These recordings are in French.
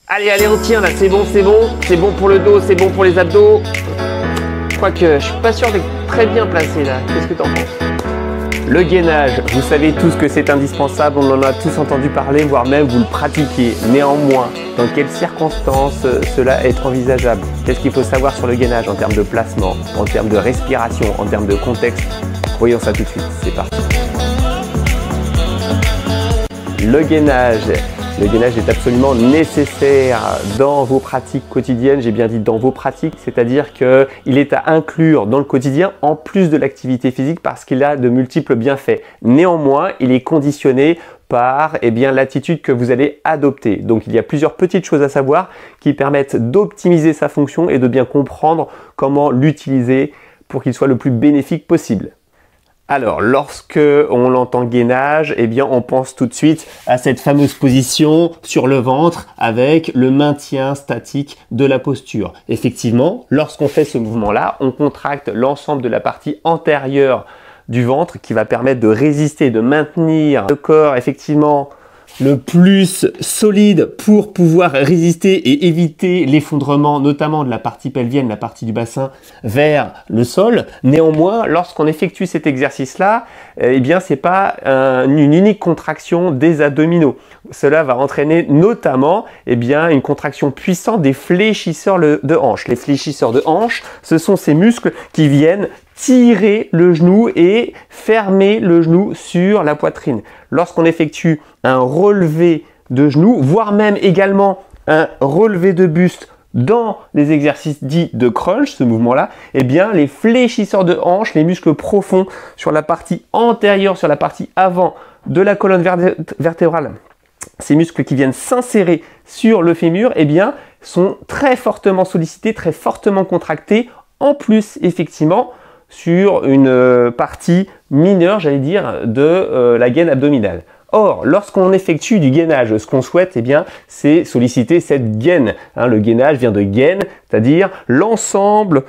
Allez, allez, on tient là, c'est bon, c'est bon. C'est bon pour le dos, c'est bon pour les abdos. Quoique, je suis pas sûr d'être très bien placé là. Qu'est-ce que t'en penses? Le gainage, vous savez tous que c'est indispensable, on en a tous entendu parler, voire même vous le pratiquez. Néanmoins, dans quelles circonstances cela est envisageable? Qu'est-ce qu'il faut savoir sur le gainage en termes de placement, en termes de respiration, en termes de contexte? Voyons ça tout de suite, c'est parti. Le gainage est absolument nécessaire dans vos pratiques quotidiennes. J'ai bien dit dans vos pratiques, c'est-à-dire qu'il est à inclure dans le quotidien en plus de l'activité physique parce qu'il a de multiples bienfaits. Néanmoins, il est conditionné par l'attitude que vous allez adopter. Donc il y a plusieurs petites choses à savoir qui permettent d'optimiser sa fonction et de bien comprendre comment l'utiliser pour qu'il soit le plus bénéfique possible. Alors, lorsque on entend gainage, on pense tout de suite à cette fameuse position sur le ventre avec le maintien statique de la posture. Effectivement, lorsqu'on fait ce mouvement-là, on contracte l'ensemble de la partie antérieure du ventre qui va permettre de résister, de maintenir le corps effectivement le plus solide pour pouvoir résister et éviter l'effondrement notamment de la partie pelvienne, la partie du bassin vers le sol. Néanmoins, lorsqu'on effectue cet exercice-là, c'est pas une unique contraction des abdominaux. Cela va entraîner notamment une contraction puissante des fléchisseurs de hanche. Les fléchisseurs de hanche, ce sont ces muscles qui viennent tirer le genou et fermer le genou sur la poitrine. Lorsqu'on effectue un relevé de genou, voire même également un relevé de buste dans les exercices dits de crunch, ce mouvement-là, les fléchisseurs de hanche, les muscles profonds sur la partie antérieure, sur la partie avant de la colonne vertébrale, ces muscles qui viennent s'insérer sur le fémur, sont très fortement sollicités, très fortement contractés, en plus effectivement sur une partie mineure, de la gaine abdominale. Or, lorsqu'on effectue du gainage, ce qu'on souhaite, c'est solliciter cette gaine. Le gainage vient de gaine, c'est-à-dire l'ensemble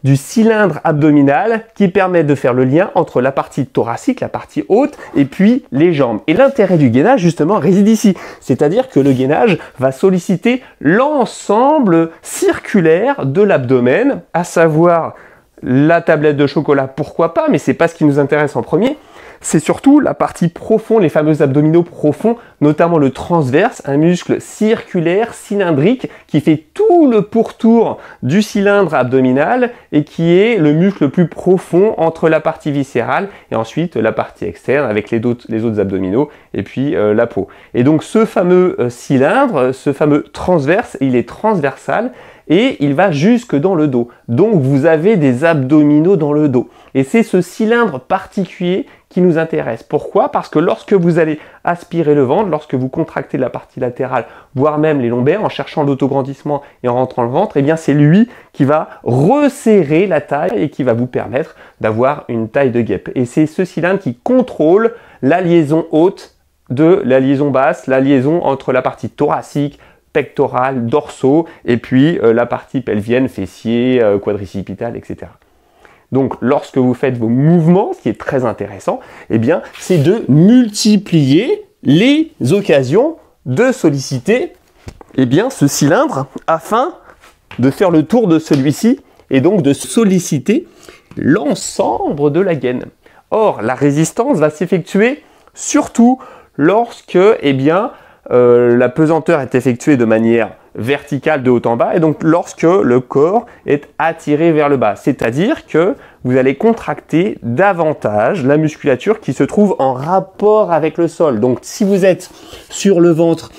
du cylindre abdominal qui permet de faire le lien entre la partie thoracique, la partie haute, et puis les jambes. Et l'intérêt du gainage, justement, réside ici. C'est-à-dire que le gainage va solliciter l'ensemble circulaire de l'abdomen, à savoir la tablette de chocolat, pourquoi pas, mais c'est pas ce qui nous intéresse en premier. C'est surtout la partie profonde, les fameux abdominaux profonds, notamment le transverse, un muscle circulaire, cylindrique, qui fait tout le pourtour du cylindre abdominal et qui est le muscle le plus profond entre la partie viscérale et ensuite la partie externe avec les autres abdominaux et puis la peau. Et donc ce fameux cylindre, ce fameux transverse, il est transversal et il va jusque dans le dos. Donc vous avez des abdominaux dans le dos. Et c'est ce cylindre particulier qui nous intéresse. Pourquoi? Parce que lorsque vous allez aspirer le ventre, lorsque vous contractez la partie latérale, voire même les lombaires, en cherchant l'autograndissement et en rentrant le ventre, c'est lui qui va resserrer la taille et qui va vous permettre d'avoir une taille de guêpe. Et c'est ce cylindre qui contrôle la liaison haute de la liaison basse, la liaison entre la partie thoracique, pectorale, dorsaux, et puis la partie pelvienne, fessier, quadricipital, etc. Donc, lorsque vous faites vos mouvements, ce qui est très intéressant, c'est de multiplier les occasions de solliciter ce cylindre afin de faire le tour de celui-ci et donc de solliciter l'ensemble de la gaine. Or, la résistance va s'effectuer surtout lorsque la pesanteur est effectuée de manière verticale de haut en bas et donc lorsque le corps est attiré vers le bas. C'est-à-dire que vous allez contracter davantage la musculature qui se trouve en rapport avec le sol. Donc si vous êtes sur le ventre,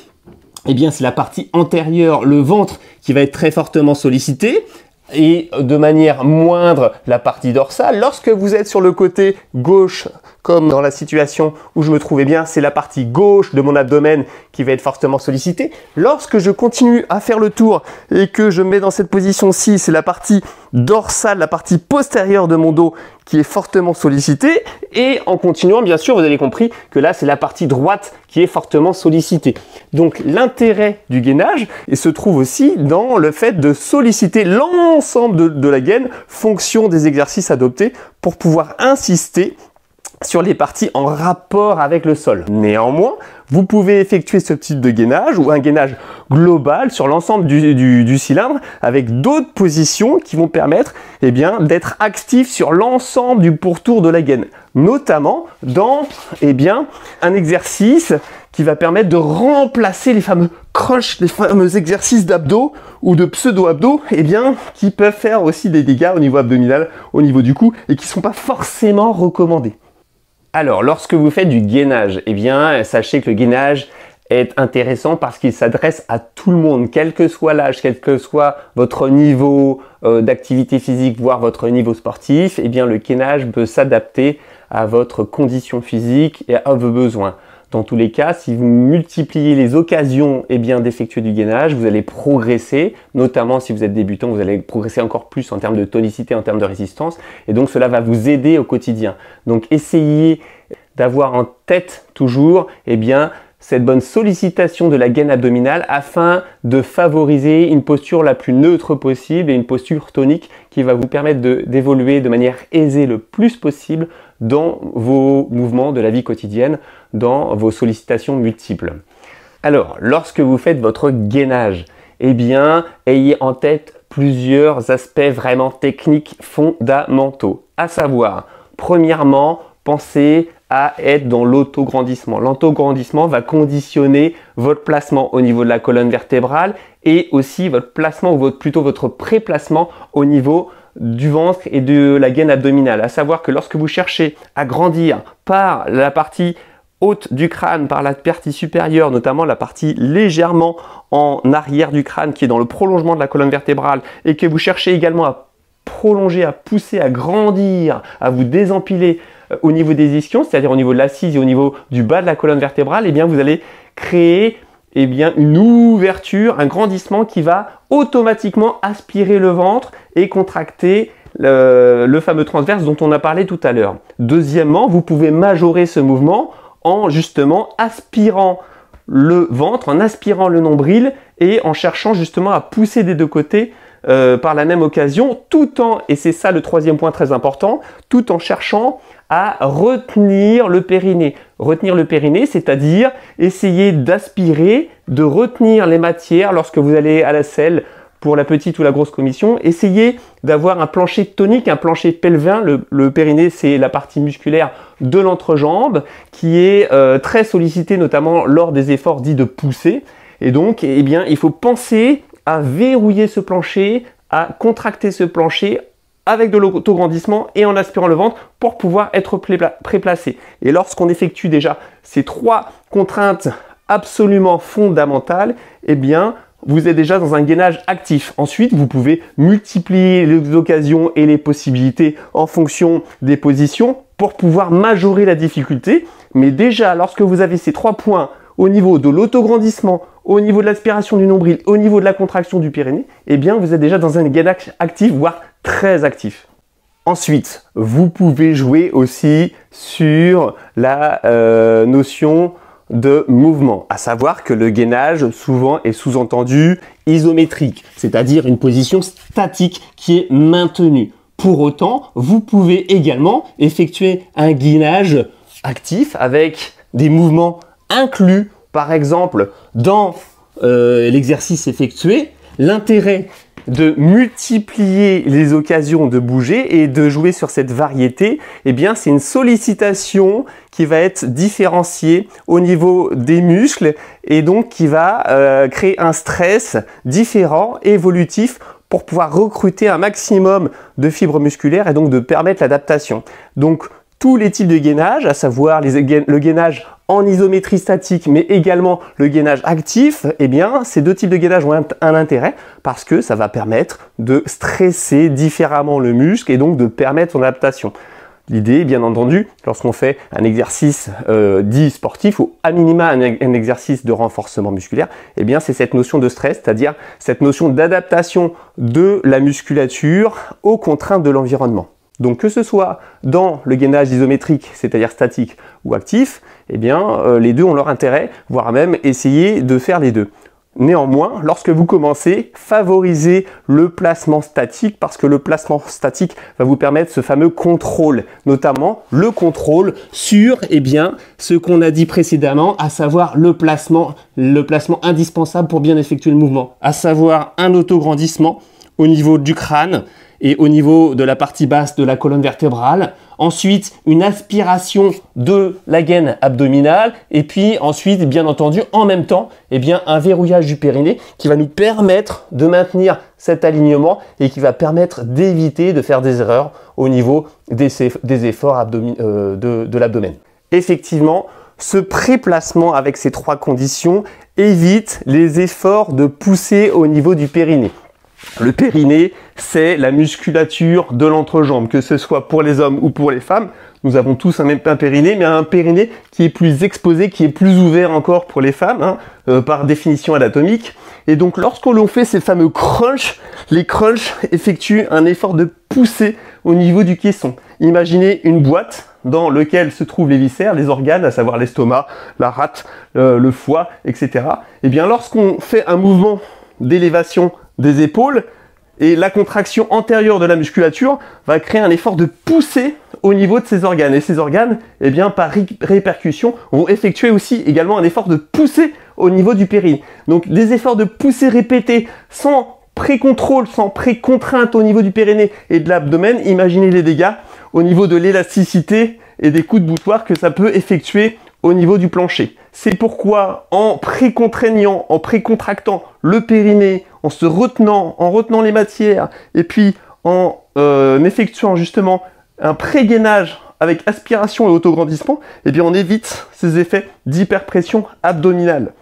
c'est la partie antérieure, le ventre qui va être très fortement sollicité et de manière moindre la partie dorsale. Lorsque vous êtes sur le côté gauche, comme dans la situation où je me trouve, c'est la partie gauche de mon abdomen qui va être fortement sollicitée. Lorsque je continue à faire le tour et que je me mets dans cette position-ci, c'est la partie dorsale, la partie postérieure de mon dos qui est fortement sollicitée. Et en continuant, bien sûr, vous avez compris que là, c'est la partie droite qui est fortement sollicitée. Donc, l'intérêt du gainage se trouve aussi dans le fait de solliciter l'ensemble de la gaine, fonction des exercices adoptés pour pouvoir insister sur les parties en rapport avec le sol. Néanmoins, vous pouvez effectuer ce type de gainage ou un gainage global sur l'ensemble du cylindre avec d'autres positions qui vont permettre d'être actif sur l'ensemble du pourtour de la gaine, notamment dans un exercice qui va permettre de remplacer les fameux crunch, les fameux exercices d'abdos ou de pseudo-abdos, qui peuvent faire aussi des dégâts au niveau abdominal, au niveau du cou, et qui ne sont pas forcément recommandés. Alors, lorsque vous faites du gainage, sachez que le gainage est intéressant parce qu'il s'adresse à tout le monde, quel que soit l'âge, quel que soit votre niveau d'activité physique, voire votre niveau sportif, le gainage peut s'adapter à votre condition physique et à vos besoins. Dans tous les cas, si vous multipliez les occasions d'effectuer du gainage, vous allez progresser, notamment si vous êtes débutant, vous allez progresser encore plus en termes de tonicité, en termes de résistance, et donc cela va vous aider au quotidien. Donc essayez d'avoir en tête toujours cette bonne sollicitation de la gaine abdominale afin de favoriser une posture la plus neutre possible et une posture tonique qui va vous permettre d'évoluer de manière aisée le plus possible dans vos mouvements de la vie quotidienne, dans vos sollicitations multiples. Alors, lorsque vous faites votre gainage, ayez en tête plusieurs aspects vraiment techniques fondamentaux. À savoir, premièrement, pensez à être dans l'autograndissement. L'autograndissement va conditionner votre placement au niveau de la colonne vertébrale et aussi votre placement ou plutôt votre préplacement au niveau du ventre et de la gaine abdominale. À savoir que lorsque vous cherchez à grandir par la partie haute du crâne, par la partie supérieure, notamment la partie légèrement en arrière du crâne qui est dans le prolongement de la colonne vertébrale et que vous cherchez également à prolonger, à pousser, à grandir, à vous désempiler au niveau des ischions, c'est-à-dire au niveau de l'assise et au niveau du bas de la colonne vertébrale, vous allez créer une ouverture, un grandissement qui va automatiquement aspirer le ventre et contracter le fameux transverse dont on a parlé tout à l'heure. Deuxièmement, vous pouvez majorer ce mouvement en justement aspirant le ventre, en aspirant le nombril et en cherchant justement à pousser des deux côtés par la même occasion, et c'est ça le troisième point très important, tout en cherchant à retenir le périnée. Retenir le périnée, c'est-à-dire essayer d'aspirer, de retenir les matières lorsque vous allez à la selle pour la petite ou la grosse commission. Essayez d'avoir un plancher tonique, un plancher pelvin. Le périnée, c'est la partie musculaire de l'entrejambe qui est très sollicitée notamment lors des efforts dits de poussée. Et donc, il faut penser à verrouiller ce plancher, à contracter ce plancher avec de l'autograndissement et en aspirant le ventre pour pouvoir être préplacé. Et lorsqu'on effectue déjà ces trois contraintes absolument fondamentales, vous êtes déjà dans un gainage actif. Ensuite, vous pouvez multiplier les occasions et les possibilités en fonction des positions pour pouvoir majorer la difficulté. Mais déjà, lorsque vous avez ces trois points au niveau de l'autograndissement, au niveau de l'aspiration du nombril, au niveau de la contraction du périnée, vous êtes déjà dans un gainage actif, voire très actif. Ensuite, vous pouvez jouer aussi sur la notion de mouvement, à savoir que le gainage souvent est sous-entendu isométrique, c'est-à-dire une position statique qui est maintenue. Pour autant, vous pouvez également effectuer un gainage actif avec des mouvements inclus, par exemple, dans l'exercice effectué. L'intérêt de multiplier les occasions de bouger et de jouer sur cette variété, c'est une sollicitation qui va être différenciée au niveau des muscles et donc qui va créer un stress différent, évolutif, pour pouvoir recruter un maximum de fibres musculaires et donc de permettre l'adaptation. Donc, tous les types de gainage, à savoir le gainage en isométrie statique, mais également le gainage actif, ces deux types de gainage ont un intérêt parce que ça va permettre de stresser différemment le muscle et donc de permettre son adaptation. L'idée, bien entendu, lorsqu'on fait un exercice dit sportif ou à minima un exercice de renforcement musculaire, c'est cette notion de stress, c'est-à-dire cette notion d'adaptation de la musculature aux contraintes de l'environnement. Donc que ce soit dans le gainage isométrique, c'est-à-dire statique ou actif, les deux ont leur intérêt, voire même essayer de faire les deux. Néanmoins, lorsque vous commencez, favorisez le placement statique parce que le placement statique va vous permettre ce fameux contrôle, notamment le contrôle sur ce qu'on a dit précédemment, à savoir le placement indispensable pour bien effectuer le mouvement, à savoir un autograndissement au niveau du crâne et au niveau de la partie basse de la colonne vertébrale. Ensuite, une aspiration de la gaine abdominale. Et puis ensuite, bien entendu, en même temps, un verrouillage du périnée qui va nous permettre de maintenir cet alignement et qui va permettre d'éviter de faire des erreurs au niveau des efforts de l'abdomen. Effectivement, ce pré-placement avec ces 3 conditions évite les efforts de poussée au niveau du périnée. Le périnée, c'est la musculature de l'entrejambe, que ce soit pour les hommes ou pour les femmes. Nous avons tous un périnée, mais un périnée qui est plus exposé, qui est plus ouvert encore pour les femmes, par définition anatomique. Et donc, lorsque l'on fait ces fameux crunchs, les crunchs effectuent un effort de poussée au niveau du caisson. Imaginez une boîte dans laquelle se trouvent les viscères, les organes, à savoir l'estomac, la rate, le foie, etc. Et bien, lorsqu'on fait un mouvement d'élévation des épaules et la contraction antérieure de la musculature va créer un effort de poussée au niveau de ces organes. Et ces organes, par répercussion, vont effectuer aussi également un effort de poussée au niveau du périnée. Donc des efforts de poussée répétés sans pré-contrôle, sans pré-contrainte au niveau du périnée et de l'abdomen. Imaginez les dégâts au niveau de l'élasticité et des coups de boutoir que ça peut effectuer au niveau du plancher. C'est pourquoi en pré-contraignant, en pré-contractant le périnée, en retenant les matières et puis en effectuant justement un pré-gainage avec aspiration et autograndissement, on évite ces effets d'hyperpression abdominale.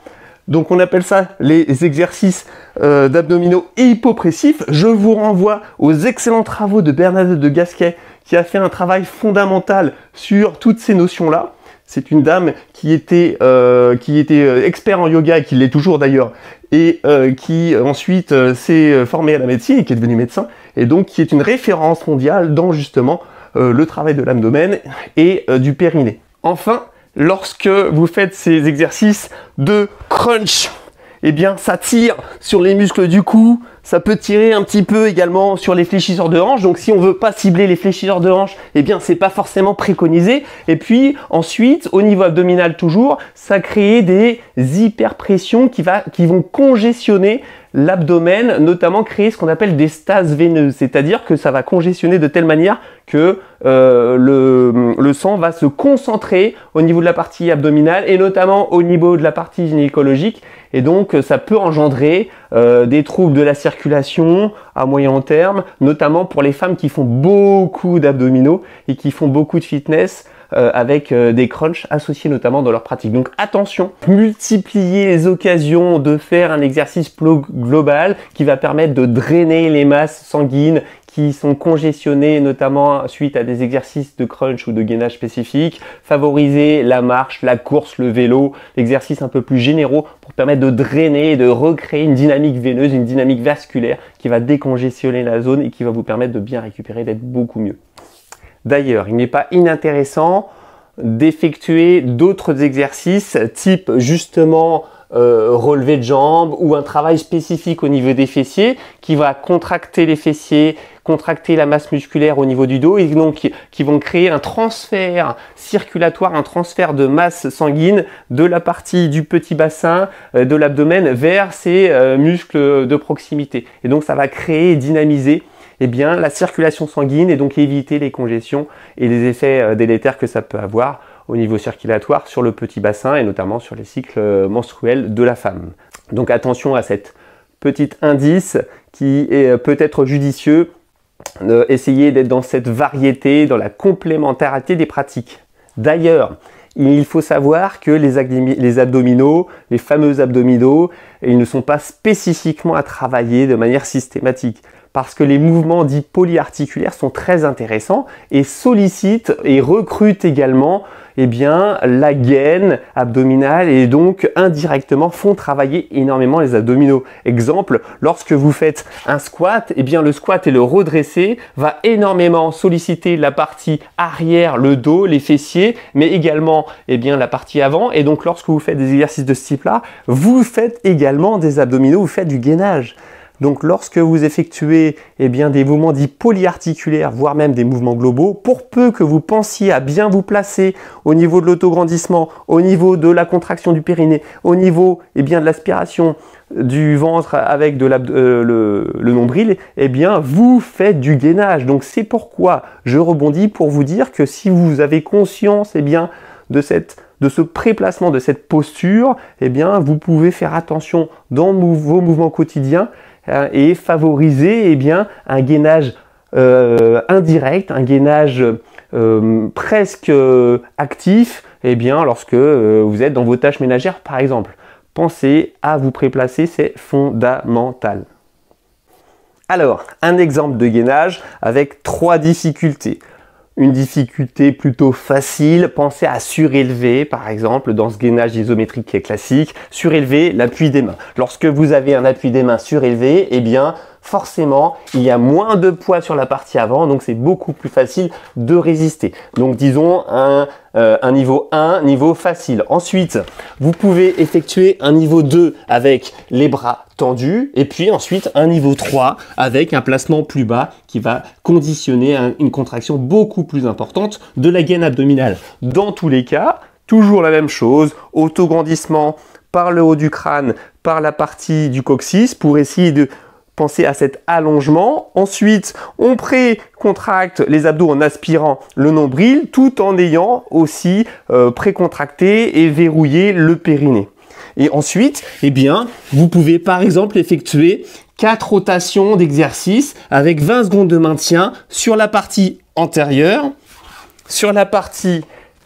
Donc on appelle ça les exercices d'abdominaux hypopressifs. Je vous renvoie aux excellents travaux de Bernadette de Gasquet qui a fait un travail fondamental sur toutes ces notions-là. C'est une dame qui était expert en yoga et qui l'est toujours d'ailleurs, et qui ensuite s'est formée à la médecine et qui est devenue médecin, et donc qui est une référence mondiale dans justement le travail de l'abdomen et du périnée. Enfin, lorsque vous faites ces exercices de crunch, ça tire sur les muscles du cou, ça peut tirer un petit peu également sur les fléchisseurs de hanches. Donc si on veut pas cibler les fléchisseurs de hanches, c'est pas forcément préconisé. Et puis ensuite, au niveau abdominal toujours, ça crée des hyperpressions qui vont congestionner l'abdomen, notamment créer ce qu'on appelle des stases veineuses, c'est-à-dire que ça va congestionner de telle manière que le sang va se concentrer au niveau de la partie abdominale et notamment au niveau de la partie gynécologique, et donc ça peut engendrer des troubles de la circulation à moyen terme, notamment pour les femmes qui font beaucoup d'abdominaux et qui font beaucoup de fitness, avec des crunchs associés notamment dans leur pratique. Donc attention, multipliez les occasions de faire un exercice global qui va permettre de drainer les masses sanguines qui sont congestionnées notamment suite à des exercices de crunch ou de gainage spécifiques. Favoriser la marche, la course, le vélo, l'exercice un peu plus généraux pour permettre de drainer et de recréer une dynamique veineuse, une dynamique vasculaire qui va décongestionner la zone et qui va vous permettre de bien récupérer, d'être beaucoup mieux. D'ailleurs, il n'est pas inintéressant d'effectuer d'autres exercices type justement relevé de jambes ou un travail spécifique au niveau des fessiers qui va contracter les fessiers, contracter la masse musculaire au niveau du dos et donc qui vont créer un transfert circulatoire, un transfert de masse sanguine de la partie du petit bassin de l'abdomen vers ces muscles de proximité. Et donc ça va créer et dynamiser la circulation sanguine et donc éviter les congestions et les effets délétères que ça peut avoir au niveau circulatoire sur le petit bassin et notamment sur les cycles menstruels de la femme. Donc attention à cet petit indice qui est peut-être judicieux, essayez d'être dans cette variété, dans la complémentarité des pratiques. D'ailleurs, il faut savoir que les abdominaux, les fameux abdominaux, ils ne sont pas spécifiquement à travailler de manière systématique, parce que les mouvements dits polyarticulaires sont très intéressants et sollicitent et recrutent également eh bien, la gaine abdominale et donc indirectement font travailler énormément les abdominaux. Exemple, lorsque vous faites un squat, eh bien, le squat et le redressé va énormément solliciter la partie arrière, le dos, les fessiers, mais également eh bien, la partie avant. Et donc, lorsque vous faites des exercices de ce type-là, vous faites également des abdominaux, vous faites du gainage. Donc lorsque vous effectuez eh bien, des mouvements dits polyarticulaires, voire même des mouvements globaux, pour peu que vous pensiez à bien vous placer au niveau de l'autograndissement, au niveau de la contraction du périnée, au niveau eh bien, de l'aspiration du ventre avec de le nombril, eh bien vous faites du gainage. Donc c'est pourquoi je rebondis pour vous dire que si vous avez conscience eh bien, de ce préplacement, de cette posture, eh bien vous pouvez faire attention dans vos mouvements quotidiens et favoriser eh bien, un gainage indirect, un gainage presque actif eh bien, lorsque vous êtes dans vos tâches ménagères par exemple. Pensez à vous préplacer, c'est fondamental. Alors, un exemple de gainage avec 3 difficultés. Une difficulté plutôt facile, pensez à surélever par exemple dans ce gainage isométrique qui est classique, surélever l'appui des mains. Lorsque vous avez un appui des mains surélevé, eh bien forcément il y a moins de poids sur la partie avant, donc c'est beaucoup plus facile de résister. Donc disons un niveau 1, niveau facile. Ensuite, vous pouvez effectuer un niveau 2 avec les bras tendus et puis ensuite un niveau 3 avec un placement plus bas qui va conditionner une contraction beaucoup plus importante de la gaine abdominale. Dans tous les cas, toujours la même chose, autograndissement par le haut du crâne, par la partie du coccyx pour essayer de penser à cet allongement. Ensuite, on précontracte les abdos en aspirant le nombril tout en ayant aussi précontracté et verrouillé le périnée. Et ensuite, eh bien, vous pouvez par exemple effectuer 4 rotations d'exercice avec 20 secondes de maintien sur la partie antérieure, sur la partie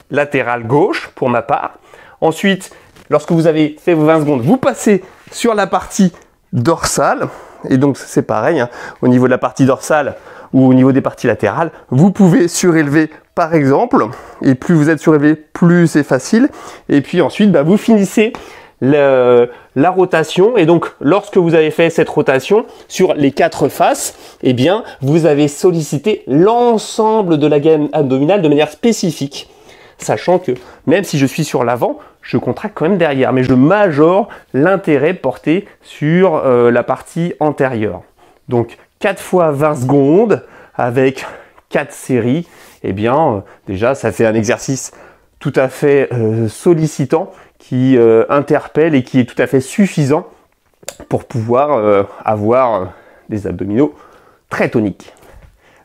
latérale gauche pour ma part. Ensuite, lorsque vous avez fait vos 20 secondes, vous passez sur la partie dorsale. Et donc c'est pareil, hein, au niveau de la partie dorsale ou au niveau des parties latérales, vous pouvez surélever par exemple. Et plus vous êtes surélevé, plus c'est facile. Et puis ensuite, bah, vous finissez la rotation et donc lorsque vous avez fait cette rotation sur les 4 faces, eh bien vous avez sollicité l'ensemble de la gaine abdominale de manière spécifique, sachant que même si je suis sur l'avant, je contracte quand même derrière, mais je majore l'intérêt porté sur la partie antérieure. Donc 4 fois 20 secondes avec 4 séries, eh bien déjà ça fait un exercice tout à fait sollicitant qui interpelle et qui est tout à fait suffisant pour pouvoir avoir des abdominaux très toniques.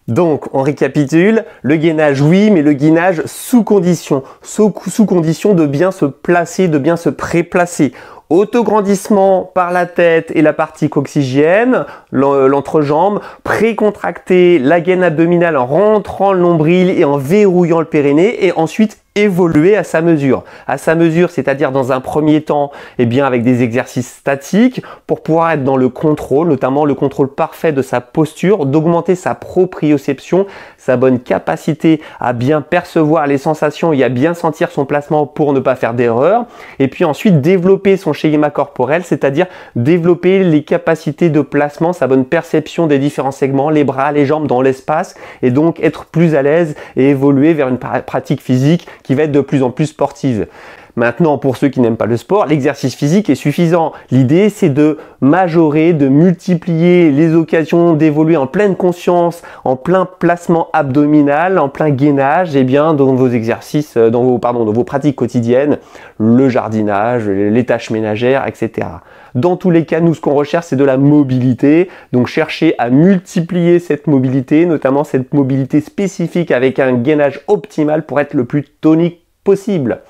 Donc, on récapitule, le gainage oui, mais le gainage sous condition de bien se placer, de bien se préplacer. Autograndissement par la tête et la partie coccygienne, l'entrejambe, précontracter la gaine abdominale en rentrant le nombril et en verrouillant le périnée et ensuite évoluer à sa mesure. À sa mesure, c'est-à-dire dans un premier temps, eh bien avec des exercices statiques pour pouvoir être dans le contrôle, notamment le contrôle parfait de sa posture, d'augmenter sa proprioception, sa bonne capacité à bien percevoir les sensations et à bien sentir son placement pour ne pas faire d'erreur. Et puis ensuite, développer son schéma corporel, c'est-à-dire développer les capacités de placement, sa bonne perception des différents segments, les bras, les jambes dans l'espace et donc être plus à l'aise et évoluer vers une pratique physique qui va être de plus en plus sportive. Maintenant, pour ceux qui n'aiment pas le sport, l'exercice physique est suffisant. L'idée, c'est de majorer, de multiplier les occasions d'évoluer en pleine conscience, en plein placement abdominal, en plein gainage, et bien dans vos exercices, dans vos pratiques quotidiennes, le jardinage, les tâches ménagères, etc. Dans tous les cas, nous, ce qu'on recherche, c'est de la mobilité. Donc, cherchez à multiplier cette mobilité, notamment cette mobilité spécifique avec un gainage optimal pour être le plus tonique possible.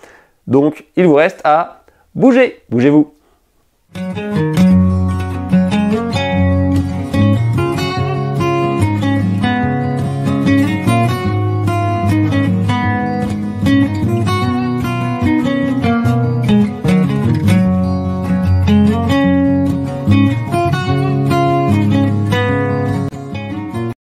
Donc, il vous reste à bouger. Bougez-vous.